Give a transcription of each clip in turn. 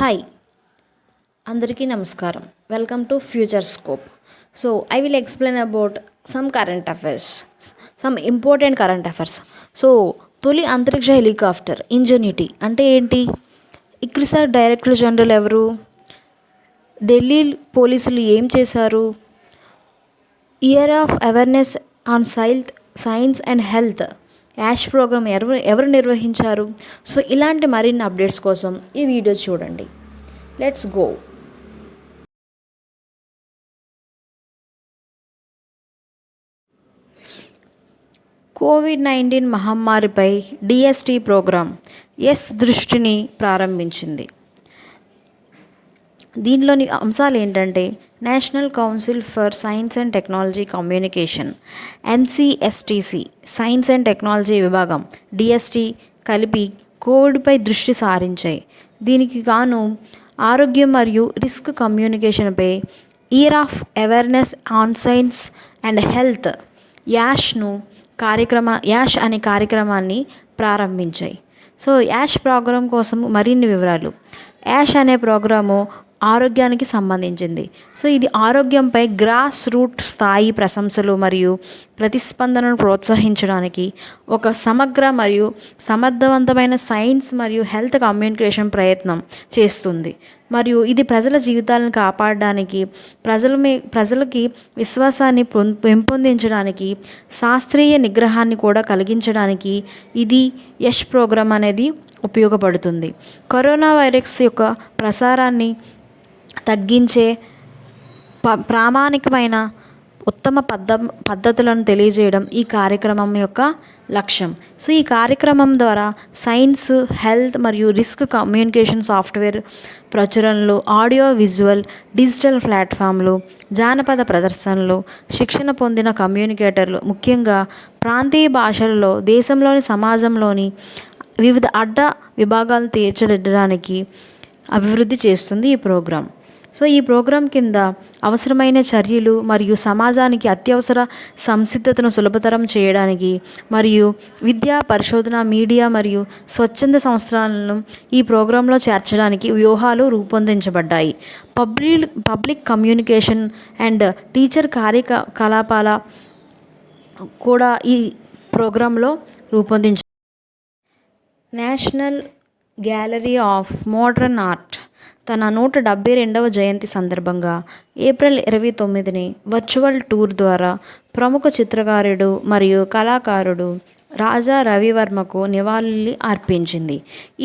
Hi, అందరికీ నమస్కారం. Welcome to future scope. So I will explain about some current affairs, some important current affairs. So తొలి అంతరిక్ష helicopter ingenuity అంటే ఏంటి? ICRISAT director general ఎవరు? ఢిల్లీ పోలీసులు ఏం చేశారు? Year of awareness on science and health YASH programme ఎవరు నిర్వహించారు? సో ఇలాంటి మరిన్ని అప్డేట్స్ కోసం ఈ వీడియో చూడండి. Let's go. కోవిడ్-19 మహమ్మారిపై డిఎస్టీ ప్రోగ్రాం దృష్టిని ప్రారంభించింది. దీనిలోని అంశాలు ఏంటంటే national council for science and technology communication NCSTC science and technology విభాగం డిఎస్టీ కలిపి కోవిడ్పై దృష్టి సారించాయి. దీనికి గాను ఆరోగ్యం మరియు రిస్క్ కమ్యూనికేషన్పై year of awareness on science and health YASH అనే కార్యక్రమాన్ని ప్రారంభించాయి. సో యాష్ ప్రోగ్రాం కోసం మరిన్ని వివరాలు. యాష్ అనే ప్రోగ్రాము ఆరోగ్యానికి సంబంధించింది. సో ఇది ఆరోగ్యంపై గ్రాస్ రూట్ స్థాయి ప్రశంసలు మరియు ప్రతిస్పందనను ప్రోత్సహించడానికి ఒక సమగ్ర మరియు సమర్థవంతమైన సైన్స్ మరియు హెల్త్ కమ్యూనికేషన్ ప్రయత్నం చేస్తుంది. మరియు ఇది ప్రజల జీవితాలను కాపాడడానికి, ప్రజలకి విశ్వాసాన్ని పెంపొందించడానికి, శాస్త్రీయ నిగ్రహాన్ని కూడా కలిగించడానికి ఇది యష్ ప్రోగ్రాం అనేది ఉపయోగపడుతుంది. కరోనా వైరస్ యొక్క ప్రసారాన్ని తగ్గించే ప్రామాణికమైన ఉత్తమ పద్ధతులను తెలియజేయడం ఈ కార్యక్రమం యొక్క లక్ష్యం. సో ఈ కార్యక్రమం ద్వారా సైన్స్, హెల్త్ మరియు రిస్క్ కమ్యూనికేషన్ సాఫ్ట్వేర్ ప్రచురణలు, ఆడియో విజువల్ డిజిటల్ ప్లాట్ఫామ్లు, జానపద ప్రదర్శనలు, శిక్షణ పొందిన కమ్యూనికేటర్లు, ముఖ్యంగా ప్రాంతీయ భాషలలో దేశంలోని సమాజంలోని వివిధ అడ్డ విభాగాలను తీర్చిదిద్దడానికి అభివృద్ధి చేస్తుంది ఈ ప్రోగ్రాం. సో ఈ ప్రోగ్రాం కింద అవసరమైన చర్యలు మరియు సమాజానికి అత్యవసర సంసిద్ధతను సులభతరం చేయడానికి మరియు విద్యా, పరిశోధన, మీడియా మరియు స్వచ్ఛంద సంస్థలను ఈ ప్రోగ్రాంలో చేర్చడానికి వ్యూహాలు రూపొందించబడ్డాయి. పబ్లిక్ కమ్యూనికేషన్ అండ్ టీచర్ కార్యకలాపాల కూడా ఈ ప్రోగ్రాంలో రూపొందించ. National gallery of modern art తన 172వ జయంతి సందర్భంగా ఏప్రిల్ 29ని వర్చువల్ టూర్ ద్వారా ప్రముఖ చిత్రకారుడు మరియు కళాకారుడు రాజా రవివర్మకు నివాళులు అర్పించింది.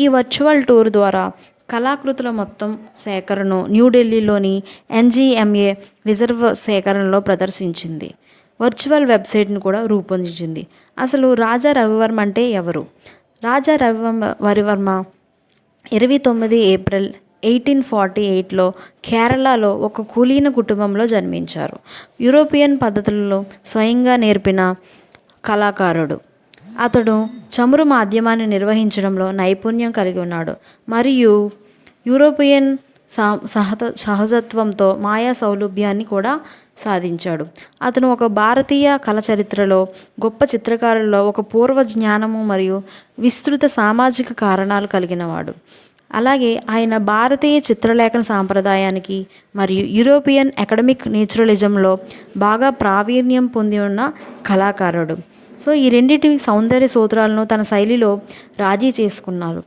ఈ వర్చువల్ టూర్ ద్వారా కళాకృతుల మొత్తం సేకరణను న్యూఢిల్లీలోని ఎన్జిఎంఏ రిజర్వ్ సేకరణలో ప్రదర్శించింది. వర్చువల్ వెబ్సైట్ను కూడా రూపొందించింది. అసలు రాజా రవివర్మ అంటే ఎవరు? రాజా రవివర్మ 29 ఏప్రిల్ 1848లో కేరళలో ఒక కులీన కుటుంబంలో జన్మించారు. యూరోపియన్ పద్ధతులలో స్వయంగా నేర్పిన కళాకారుడు. అతడు చమురు మాధ్యమాన్ని నిర్వహించడంలో నైపుణ్యం కలిగి ఉన్నాడు మరియు యూరోపియన్ సహజత్వంతో మాయా సౌలభ్యాన్ని కూడా సాధించాడు. అతను ఒక భారతీయ కళ చరిత్రలో గొప్ప చిత్రకారుల్లో ఒక పూర్వ జ్ఞానము మరియు విస్తృత సామాజిక కారణాలు కలిగినవాడు. అలాగే ఆయన భారతీయ చిత్రలేఖన సాంప్రదాయానికి మరియు యూరోపియన్ అకాడమిక్ నేచురలిజంలో బాగా ప్రావీణ్యం పొంది ఉన్న కళాకారుడు. సో ఈ రెండింటి సౌందర్య సూత్రాలను తన శైలిలో రాజీ చేసుకున్నారు.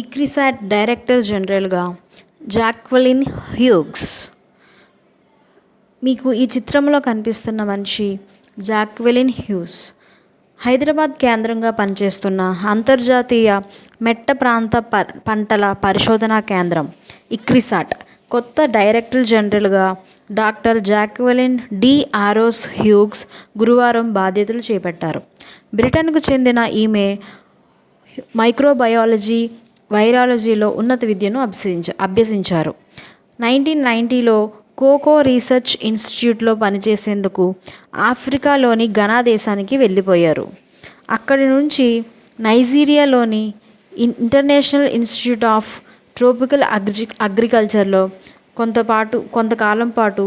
ఇక్రిసాట్ డైరెక్టర్ జనరల్గా జాక్వెలిన్ హ్యూగ్స్. మీకు ఈ చిత్రంలో కనిపిస్తున్న మనిషి జాక్వెలిన్ హ్యూగ్స్ హైదరాబాద్ కేంద్రంగా పనిచేస్తున్న అంతర్జాతీయ మెట్ట ప్రాంత పంటల పరిశోధనా కేంద్రం ఇక్రిసాట్ కొత్త డైరెక్టర్ జనరల్గా doctor Jacqueline d'Arros Hughes గురువారం బాధ్యతలు చేపట్టారు. బ్రిటన్కు చెందిన ఈమె మైక్రోబయాలజీ, వైరాలజీలో ఉన్నత విద్యను అభ్యసించారు. 1990లో కోకో రీసెర్చ్ ఇన్స్టిట్యూట్లో పనిచేసేందుకు ఆఫ్రికాలోని ఘనా దేశానికి వెళ్ళిపోయారు. అక్కడి నుంచి నైజీరియాలోని ఇంటర్నేషనల్ ఇన్స్టిట్యూట్ ఆఫ్ ట్రోపికల్ అగ్రికల్చర్లో కొంతకాలం పాటు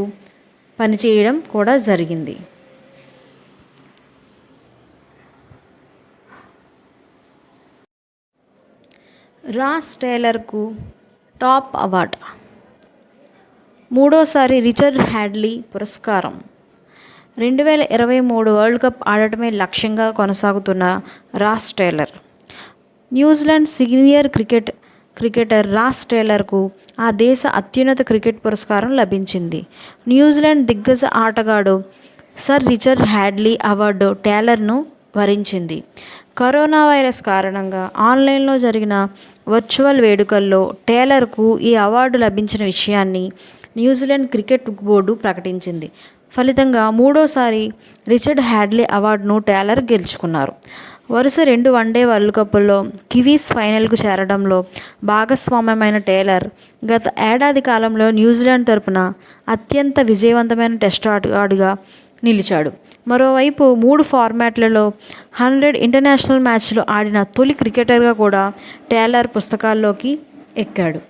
పనిచేయడం కూడా జరిగింది. రాస్ టేలర్కు టాప్ అవార్డ్. మూడోసారి రిచర్డ్ హ్యాడ్లీ పురస్కారం. 2023 వరల్డ్ కప్ ఆడటమే లక్ష్యంగా కొనసాగుతున్న Ross Taylor. New Zealand senior cricketer Ross టేలర్కు ఆ దేశ అత్యున్నత క్రికెట్ పురస్కారం లభించింది. న్యూజిలాండ్ దిగ్గజ ఆటగాడు సర్ రిచర్డ్ హ్యాడ్లీ అవార్డు టేలర్ను వరించింది. కరోనా వైరస్ కారణంగా ఆన్లైన్లో జరిగిన వర్చువల్ వేడుకల్లో టేలర్కు ఈ అవార్డు లభించిన విషయాన్ని న్యూజిలాండ్ క్రికెట్ బోర్డు ప్రకటించింది. ఫలితంగా మూడోసారి రిచర్డ్ హ్యాడ్లీ అవార్డును టేలర్ గెలుచుకున్నారు. వరుస 2 వన్డే వరల్డ్ కప్ల్లో కివీస్ ఫైనల్కు చేరడంలో భాగస్వామ్యమైన టేలర్ గత ఏడాది కాలంలో న్యూజిలాండ్ తరపున అత్యంత విజయవంతమైన టెస్టు ఆటగాడుగా నిలిచాడు. మరోవైపు 3 ఫార్మాట్లలో 100 ఇంటర్నేషనల్ మ్యాచ్లు ఆడిన తొలి క్రికెటర్గా కూడా టేలర్ పుస్తకాల్లోకి ఎక్కాడు.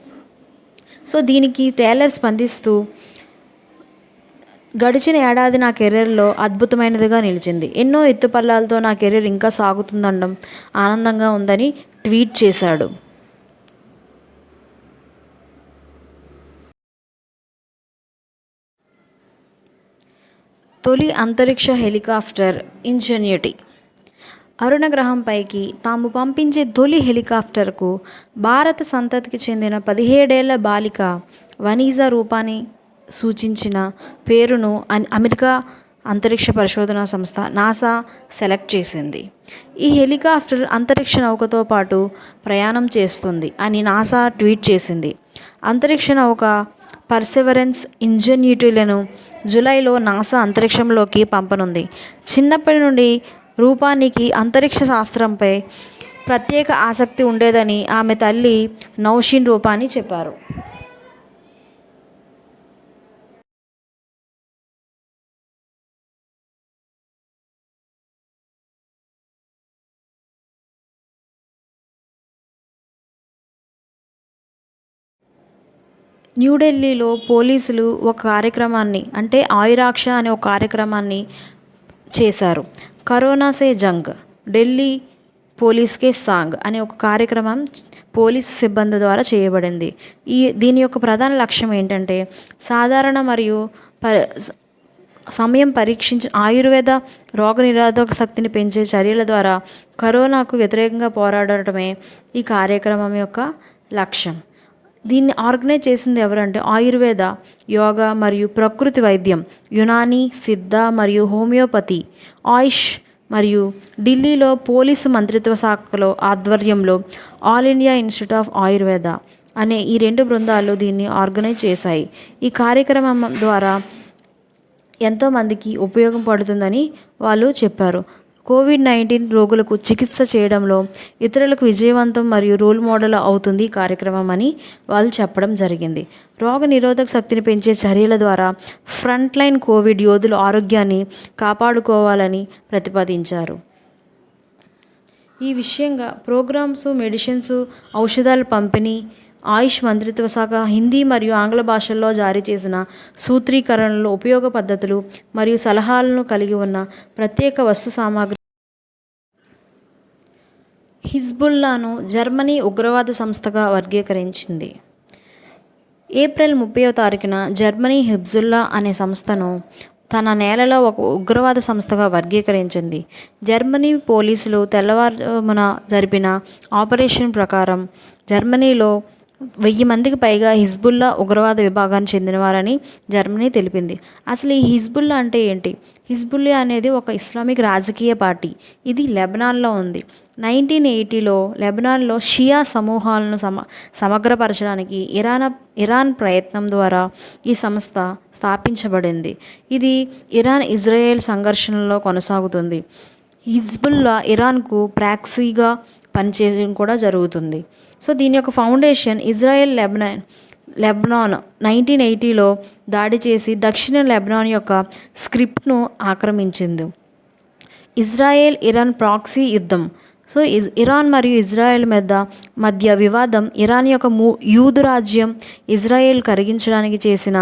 సో దీనికి టేలర్ స్పందిస్తూ, గడిచిన ఏడాది నా కెరీర్లో అద్భుతమైనదిగా నిలిచింది. ఎన్నో ఎత్తుపల్లాలతో నా కెరీర్ ఇంకా సాగుతుందనడం ఆనందంగా ఉందని ట్వీట్ చేశాడు. తొలి అంతరిక్ష హెలికాప్టర్ ఇంజెన్యూటీ. అరుణ గ్రహంపైకి తాము పంపించే తొలి హెలికాప్టర్కు భారత సంతతికి చెందిన 17 ఏళ్ల బాలిక వనీజా రూపాని సూచించిన పేరును అమెరికా అంతరిక్ష పరిశోధనా సంస్థ నాసా సెలెక్ట్ చేసింది. ఈ హెలికాప్టర్ అంతరిక్ష నౌకతో పాటు ప్రయాణం చేస్తుంది అని నాసా ట్వీట్ చేసింది. అంతరిక్ష నౌక పర్సెవరెన్స్, ఇంజెన్యూటీలను జూలైలో నాసా అంతరిక్షంలోకి పంపనుంది. చిన్నప్పటి నుండి రూపానికి అంతరిక్ష శాస్త్రంపై ప్రత్యేక ఆసక్తి ఉండేదని ఆమె తల్లి నౌషీన్ రూపాని చెప్పారు. న్యూఢిల్లీలో పోలీసులు ఒక కార్యక్రమాన్ని, అంటే ఆయురాక్ష అనే ఒక కార్యక్రమాన్ని చేశారు. కరోనా సే జంగ్, ఢిల్లీ పోలీస్కే సాంగ్ అనే ఒక కార్యక్రమం పోలీసు సిబ్బంది ద్వారా చేయబడింది. దీని యొక్క ప్రధాన లక్ష్యం ఏంటంటే, సాధారణ మరియు సమయం పరీక్షించి ఆయుర్వేద రోగనిరోధక శక్తిని పెంచే చర్యల ద్వారా కరోనాకు వ్యతిరేకంగా పోరాడటమే ఈ కార్యక్రమం యొక్క లక్ష్యం. దీన్ని ఆర్గనైజ్ చేసింది ఎవరంటే ఆయుర్వేద, యోగా మరియు ప్రకృతి వైద్యం, యునానీ, సిద్ధ మరియు హోమియోపతి, ఆయుష్ మరియు ఢిల్లీలో పోలీసు మంత్రిత్వ శాఖలో ఆధ్వర్యంలో all India institute of Ayurveda అనే ఈ 2 బృందాలు దీన్ని ఆర్గనైజ్ చేశాయి. ఈ కార్యక్రమం ద్వారా ఎంతోమందికి ఉపయోగం పడుతుందని వాళ్ళు చెప్పారు. కోవిడ్-19 రోగులకు చికిత్స చేయడంలో ఇతరులకు విజయవంతం మరియు రోల్ మోడల్ అవుతుంది ఈ కార్యక్రమం అని వాళ్ళు చెప్పడం జరిగింది. రోగ నిరోధక శక్తిని పెంచే చర్యల ద్వారా ఫ్రంట్ లైన్ కోవిడ్ యోధుల ఆరోగ్యాన్ని కాపాడుకోవాలని ప్రతిపాదించారు. ఈ విషయంగా ప్రోగ్రామ్స్, మెడిసిన్స్, ఔషధాల పంపిణీ, ఆయుష్ మంత్రిత్వ శాఖ హిందీ మరియు ఆంగ్ల భాషల్లో జారీ చేసిన సూత్రీకరణలు, ఉపయోగ పద్ధతులు మరియు సలహాలను కలిగి ఉన్న ప్రత్యేక వస్తు సామాగ్రి. హిజ్బుల్లాను జర్మనీ ఉగ్రవాద సంస్థగా వర్గీకరించింది. ఏప్రిల్ 30వ తారీఖున జర్మనీ హిజ్బుల్లా అనే సంస్థను తన నేలలో ఒక ఉగ్రవాద సంస్థగా వర్గీకరించింది. జర్మనీ పోలీసులు తెల్లవారున జరిపిన ఆపరేషన్ ప్రకారం జర్మనీలో 1000 మందికి పైగా హిజ్బుల్లా ఉగ్రవాద విభాగానికి చెందినవారని జర్మనీ తెలిపింది. అసలు ఈ హిజ్బుల్లా అంటే ఏంటి? హిజ్బుల్లా అనేది ఒక ఇస్లామిక్ రాజకీయ పార్టీ. ఇది లెబనాన్లో ఉంది. 1980లో లెబనాన్లో షియా సమూహాలను సమగ్రపరచడానికి ఇరాన్ ప్రయత్నం ద్వారా ఈ సంస్థ స్థాపించబడింది. ఇది ఇరాన్ ఇజ్రాయెల్ సంఘర్షణలో కొనసాగుతుంది. హిజ్బుల్లా ఇరాన్కు ప్రాక్సీగా పనిచేయడం కూడా జరుగుతుంది. సో దీని యొక్క ఫౌండేషన్ ఇజ్రాయెల్ లెబనాన్ 1980లో దాడి చేసి దక్షిణ లెబనాన్ యొక్క స్క్రిప్ట్ను ఆక్రమించింది. ఇజ్రాయెల్ ఇరాన్ ప్రాక్సీ యుద్ధం. సో ఇరాన్ మరియు ఇజ్రాయెల్ మధ్య వివాదం ఇరాన్ యొక్క యూదు రాజ్యం ఇజ్రాయెల్ కరిగించడానికి చేసిన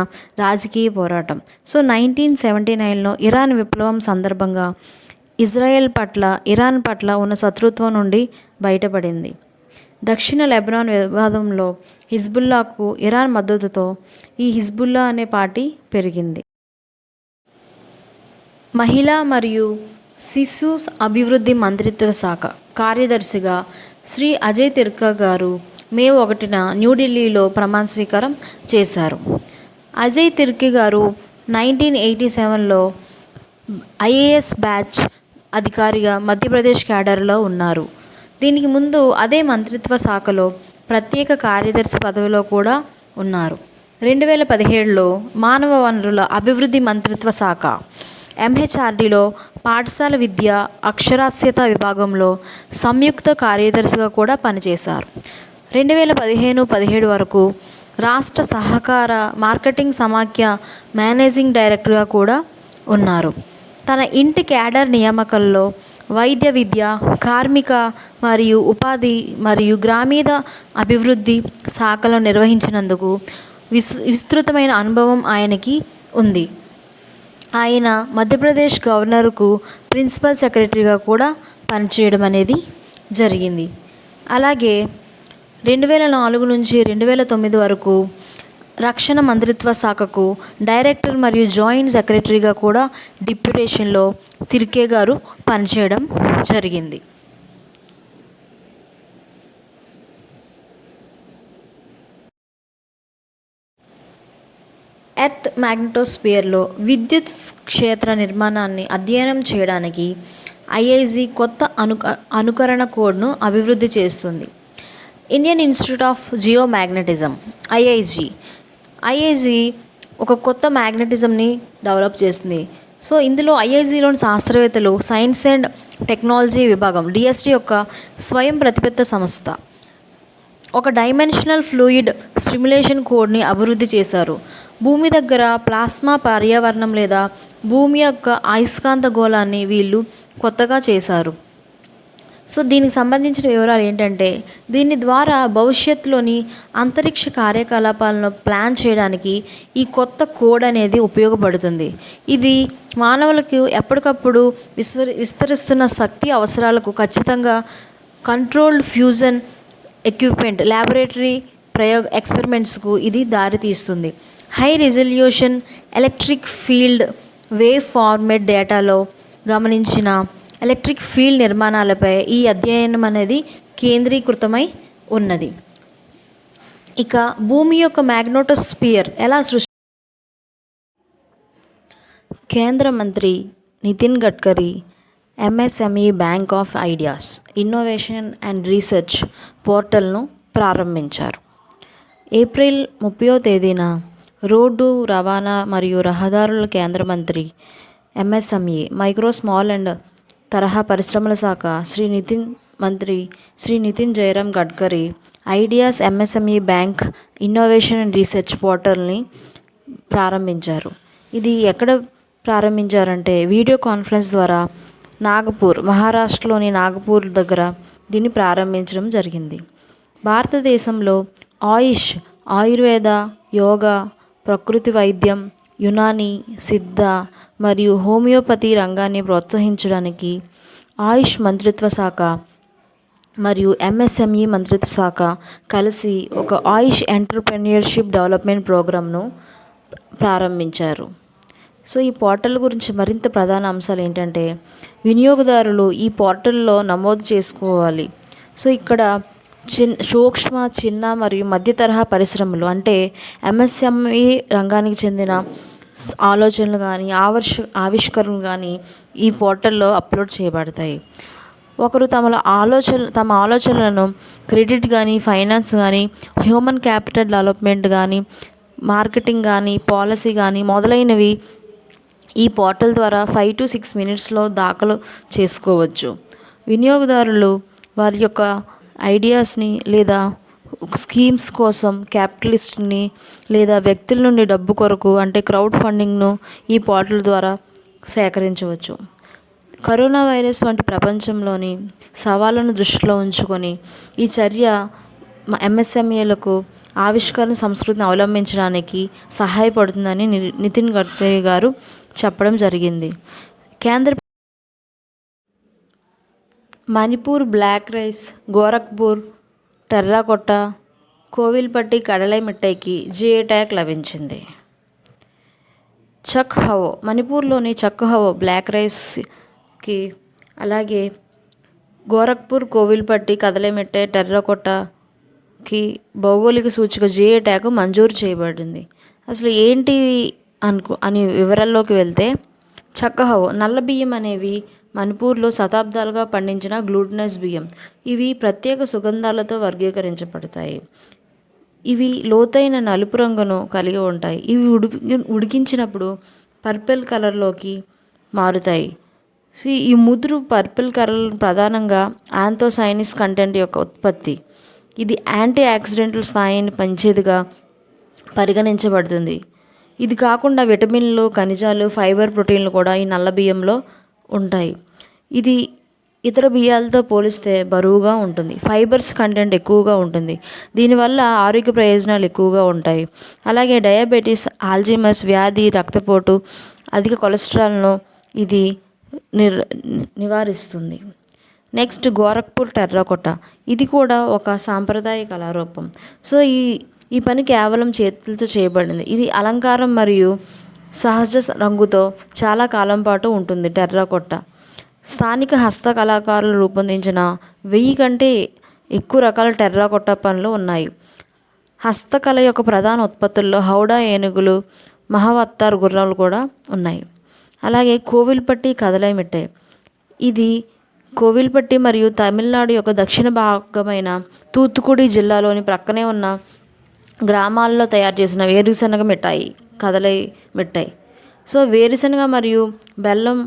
రాజకీయ పోరాటం. సో 1979లో ఇరాన్ విప్లవం సందర్భంగా ఇరాన్ పట్ల ఉన్న శత్రుత్వం నుండి బయటపడింది. దక్షిణ లెబనాన్ వివాదంలో హిజ్బుల్లాకు ఇరాన్ మద్దతుతో ఈ హిజ్బుల్లా అనే పార్టీ పెరిగింది. మహిళా మరియు శిశు అభివృద్ధి మంత్రిత్వ శాఖ కార్యదర్శిగా శ్రీ అజయ్ తిర్కా గారు మే 1న న్యూఢిల్లీలో ప్రమాణ స్వీకారం చేశారు. అజయ్ తిర్కీ గారు 1987లో ఐఏఎస్ బ్యాచ్ అధికారిగా మధ్యప్రదేశ్ క్యాడర్లో ఉన్నారు. దీనికి ముందు అదే మంత్రిత్వ శాఖలో ప్రత్యేక కార్యదర్శి పదవిలో కూడా ఉన్నారు. 2017లో మానవ వనరుల అభివృద్ధి మంత్రిత్వ శాఖ ఎంహెచ్ఆర్డీలో పాఠశాల విద్య అక్షరాస్యత విభాగంలో సంయుక్త కార్యదర్శిగా కూడా పనిచేశారు. 2015-17 వరకు రాష్ట్ర సహకార మార్కెటింగ్ సమాఖ్య మేనేజింగ్ డైరెక్టర్గా కూడా ఉన్నారు. తన ఇంటి క్యాడర్ నియామకాల్లో వైద్య విద్య, కార్మిక మరియు ఉపాధి మరియు గ్రామీణ అభివృద్ధి శాఖలను నిర్వహించినందుకు విస్తృతమైన అనుభవం ఆయనకి ఉంది. ఆయన మధ్యప్రదేశ్ గవర్నర్కు ప్రిన్సిపల్ సెక్రటరీగా కూడా పనిచేయడం అనేది జరిగింది. అలాగే 2004 నుంచి 2009 వరకు రక్షణ మంత్రిత్వ శాఖకు డైరెక్టర్ మరియు జాయింట్ సెక్రటరీగా కూడా డిప్యూటేషన్లో తిర్కే గారు పనిచేయడం జరిగింది. ఎర్త్ మ్యాగ్నెటోస్ఫియర్లో విద్యుత్ క్షేత్ర నిర్మాణాన్ని అధ్యయనం చేయడానికి ఐఐజీ కొత్త అనుకరణ కోడ్ను అభివృద్ధి చేస్తుంది. ఇండియన్ ఇన్స్టిట్యూట్ ఆఫ్ జియోమాగ్నెటిజం ఐఐజీ ఒక కొత్త మ్యాగ్నెటిజంని డెవలప్ చేస్తుంది. సో ఇందులో ఐఐజీలోని శాస్త్రవేత్తలు సైన్స్ అండ్ టెక్నాలజీ విభాగం డిఎస్టీ యొక్క స్వయం ప్రతిపత్త సంస్థ ఒక డైమెన్షనల్ ఫ్లూయిడ్ స్టిమ్యులేషన్ కోడ్ని అభివృద్ధి చేశారు. భూమి దగ్గర ప్లాస్మా పర్యావరణం లేదా భూమి యొక్క అయస్కాంత గోళాన్ని వీళ్ళు కొత్తగా చేశారు. సో దీనికి సంబంధించిన వివరాలు ఏంటంటే, దీని ద్వారా భవిష్యత్తులోని అంతరిక్ష కార్యకలాపాలను ప్లాన్ చేయడానికి ఈ కొత్త కోడ్ అనేది ఉపయోగపడుతుంది. ఇది మానవులకు ఎప్పటికప్పుడు విస్తరిస్తున్న శక్తి అవసరాలకు ఖచ్చితంగా కంట్రోల్డ్ ఫ్యూజన్ ఎక్విప్మెంట్ ల్యాబొరేటరీ ఎక్స్పెరిమెంట్స్కు ఇది దారితీస్తుంది. High resolution electric field wave format డేటాలో గమనించిన ఎలక్ట్రిక్ ఫీల్డ్ నిర్మాణాలపై ఈ అధ్యయనం అనేది కేంద్రీకృతమై ఉన్నది. ఇక భూమి యొక్క మ్యాగ్నెటోస్ఫియర్ ఎలా కేంద్ర మంత్రి Nitin Gadkari MSME bank of ideas innovation and research పోర్టల్ను ప్రారంభించారు. ఏప్రిల్ 30వ తేదీన రోడ్డు రవాణా మరియు రహదారుల కేంద్ర మంత్రి ఎంఎస్ఎంఈ మైక్రో స్మాల్ అండ్ తరహా పరిశ్రమల శాఖ Shri Nitin Jayaram Gadkari ideas MSME bank innovation and research పోర్టల్ని ప్రారంభించారు. ఇది ఎక్కడ ప్రారంభించారంటే వీడియో కాన్ఫరెన్స్ ద్వారా మహారాష్ట్రలోని నాగపూర్ దగ్గర దీన్ని ప్రారంభించడం జరిగింది. భారతదేశంలో ఆయుర్వేద, యోగా, ప్రకృతి వైద్యం, యునాని, సిద్ధ మరియు హోమియోపతి రంగాన్ని ప్రోత్సహించడానికి ఆయుష్ మంత్రిత్వ శాఖ మరియు ఎంఎస్ఎంఈ మంత్రిత్వ శాఖ కలిసి ఒక ఆయుష్ ఎంటర్‌ప్రెన్యూర్‌షిప్ డెవలప్మెంట్ ప్రోగ్రామ్ను ప్రారంభించారు. సో ఈ పోర్టల్ గురించి మరింత ప్రధాన అంశాలు ఏంటంటే, వినియోగదారులు ఈ పోర్టల్లో నమోదు చేసుకోవాలి. సో ఇక్కడ సూక్ష్మ, చిన్న మరియు మధ్య తరహా పరిశ్రమలు అంటే ఎంఎస్ఎంఈ రంగానికి చెందిన ఆలోచనలు కానీ ఆవిష్కరణలు కానీ ఈ పోర్టల్లో అప్లోడ్ చేయబడతాయి. ఒకరు తమ ఆలోచనలను క్రెడిట్ కానీ, ఫైనాన్స్ కానీ, హ్యూమన్ క్యాపిటల్ డెవలప్మెంట్ కానీ, మార్కెటింగ్ కానీ, పాలసీ కానీ మొదలైనవి ఈ పోర్టల్ ద్వారా 5 to 6 మినిట్స్లో దాఖలు చేసుకోవచ్చు. వినియోగదారులు వారి యొక్క ఐడియాస్ని లేదా స్కీమ్స్ కోసం క్యాపిటలిస్ట్ని లేదా వ్యక్తుల నుండి డబ్బు కొరకు అంటే క్రౌడ్ ఫండింగ్ను ఈ పోర్టల్ ద్వారా సేకరించవచ్చు. కరోనా వైరస్ వంటి ప్రపంచంలోని సవాళ్ళను దృష్టిలో ఉంచుకొని ఈ చర్య ఎంఎస్ఎంఈలకు ఆవిష్కరణ సంస్కృతిని అవలంబించడానికి సహాయపడుతుందని నితిన్ గడ్కరీ గారు చెప్పడం జరిగింది. Manipur black rice, Gorakhpur terracotta Kovilpatti Kadalai మిఠాయికి జిఐ ట్యాగ్ లభించింది. చక్ హవో మణిపూర్లోని చక్ హవో బ్లాక్ రైస్కి, అలాగే గోరఖ్పూర్ కోవిల్పట్టి కదలై మిఠాయి టెర్రాకోటకి భౌగోళిక సూచిక జిఐ ట్యాగ్ మంజూరు చేయబడింది. అసలు ఏంటి అని వివరాల్లోకి వెళ్తే, చక్ హవో నల్ల బియ్యం అనేవి మణిపూర్లో శతాబ్దాలుగా పండించిన గ్లూటెనస్ బియ్యం. ఇవి ప్రత్యేక సుగంధాలతో వర్గీకరించబడతాయి. ఇవి లోతైన నలుపు రంగును కలిగి ఉంటాయి. ఇవి ఉడికించినప్పుడు పర్పుల్ కలర్లోకి మారుతాయి. ఈ ముదురు పర్పుల్ కలర్ ప్రధానంగా యాంథోసైనిస్ కంటెంట్ యొక్క ఉత్పత్తి. ఇది యాంటీ ఆక్సిడెంటల్ స్థాయిని పెంచేదిగా పరిగణించబడుతుంది. ఇది కాకుండా విటమిన్లు, ఖనిజాలు, ఫైబర్, ప్రోటీన్లు కూడా ఈ నల్ల బియ్యంలో ఉంటాయి. ఇది ఇతర బియ్యాలతో పోలిస్తే బరువుగా ఉంటుంది. ఫైబర్స్ కంటెంట్ ఎక్కువగా ఉంటుంది. దీనివల్ల ఆరోగ్య ప్రయోజనాలు ఎక్కువగా ఉంటాయి. అలాగే డయాబెటీస్, ఆల్జీమర్స్ వ్యాధి, రక్తపోటు, అధిక కొలెస్ట్రాల్ను ఇది నివారిస్తుంది. నెక్స్ట్ గోరఖ్పూర్ టెర్రాకోట. ఇది కూడా ఒక సాంప్రదాయ కళారూపం. సో ఈ పని కేవలం చేతులతో చేయబడింది. ఇది అలంకారం మరియు సహజ రంగుతో చాలా కాలం పాటు ఉంటుంది. టెర్రాకోట స్థానిక హస్త కళాకారులు రూపొందించిన 1000 కంటే ఎక్కువ రకాల టెర్రాకోట పనులు ఉన్నాయి. హస్తకళ యొక్క ప్రధాన ఉత్పత్తుల్లో హౌడా ఏనుగులు, మహావత్తార్ గుర్రాలు కూడా ఉన్నాయి. అలాగే కోవిల్పట్టి కదలై మిఠాయి. ఇది కోవిల్పట్టి మరియు తమిళనాడు యొక్క దక్షిణ భాగమైన తూత్తుకుడి జిల్లాలోని ప్రక్కనే ఉన్న గ్రామాల్లో తయారు చేసిన వేరుశనగ మిఠాయి కదలై మిఠాయి. సో వేరుశనగ మరియు బెల్లం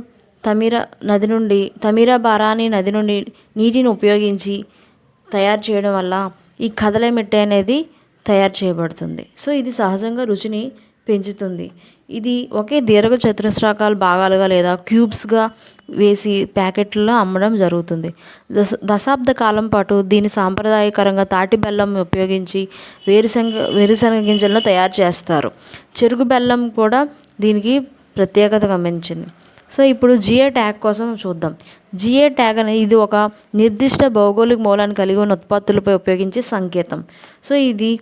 తమిరాబారాని నది నుండి నీటిని ఉపయోగించి తయారు చేయడం వల్ల ఈ కదలై మిఠాయి అనేది తయారు చేయబడుతుంది. సో ఇది సహజంగా రుచిని పెంచుతుంది. ఇది ఒకే దీర్ఘ చతురస్రాకార భాగాలుగా లేదా క్యూబ్స్గా వేసి ప్యాకెట్లలో అమ్మడం జరుగుతుంది. దశాబ్ద కాలం పాటు దీన్ని సాంప్రదాయకరంగా తాటి బెల్లం ఉపయోగించి వేరుశనగ గింజలను తయారు చేస్తారు. చెరుకు బెల్లం కూడా దీనికి ప్రత్యేకత గమనించింది. సో ఇప్పుడు జిఐ ట్యాగ్ కోసం చూద్దాం. జిఐ ట్యాగ్ అనేది ఇది ఒక నిర్దిష్ట భౌగోళిక మూలాన్ని కలిగి ఉన్న ఉత్పత్తులపై ఉపయోగించే సంకేతం. సో ఇది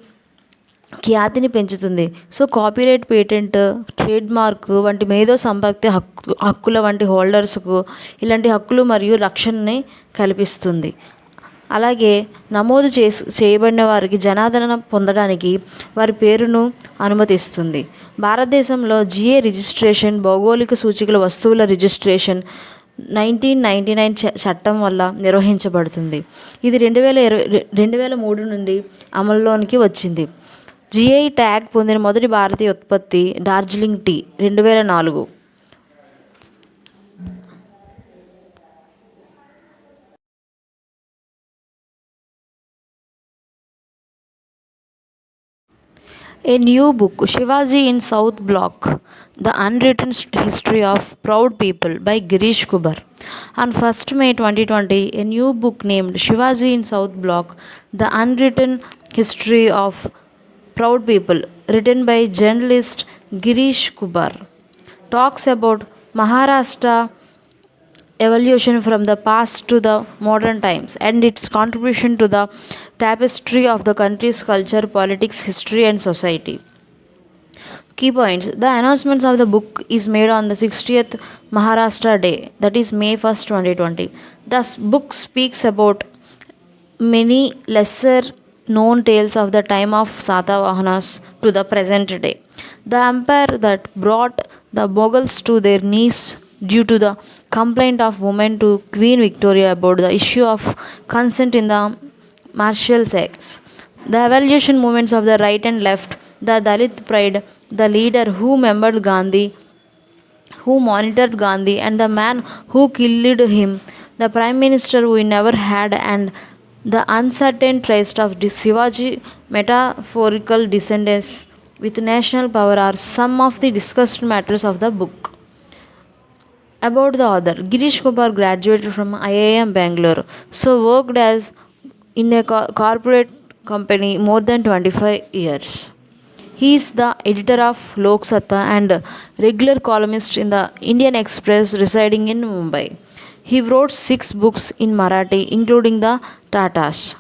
ఖ్యాతిని పెంచుతుంది. సో కాపీరైట్, పేటెంట్, ట్రేడ్మార్క్ వంటి మేధో సంపత్తి హక్కుల వంటి హోల్డర్స్కు ఇలాంటి హక్కులు మరియు రక్షణని కల్పిస్తుంది. అలాగే నమోదు చేయబడిన వారికి జనాదరణ పొందడానికి వారి పేరును అనుమతిస్తుంది. భారతదేశంలో జిఐ రిజిస్ట్రేషన్ భౌగోళిక సూచికల వస్తువుల రిజిస్ట్రేషన్ 1999 చట్టం వల్ల నిర్వహించబడుతుంది. ఇది 2003 నుండి అమల్లోనికి వచ్చింది. జిఐ ట్యాగ్ పొందిన మొదటి భారతీయ ఉత్పత్తి Darjeeling tea 2004. A new book, Shivaji in South Block, The Unwritten History of Proud People by Girish Kubar. On 1st May 2020, a new book named Shivaji in South Block, The Unwritten History of Proud People, written by journalist Girish Kubar, talks about Maharashtra evolution from the past to the modern times and its contribution to the tapestry of the country's culture, politics, history and society. Key points. The announcements of the book is made on the 60th Maharashtra Day, that is May 1st, 2020. The book speaks about many lesser known tales of the time of Satavahanas to the present day. The empire that brought the Mughals to their knees due to the complaint of women to Queen Victoria about the issue of consent in the martial sex. The evolution movements of the right and left, the Dalit pride, the leader who monitored Gandhi and the man who killed him, the prime minister we never had, and the uncertain trust of Shivaji metaphorical descendants with national power are some of the discussed matters of the book. About the author, Girish Kubar graduated from IIM Bangalore, so worked as in a corporate company more than 25 years. He is the editor of Lok Satta and regular columnist in the Indian Express residing in Mumbai. He wrote 6 books in Marathi, including The Tatas.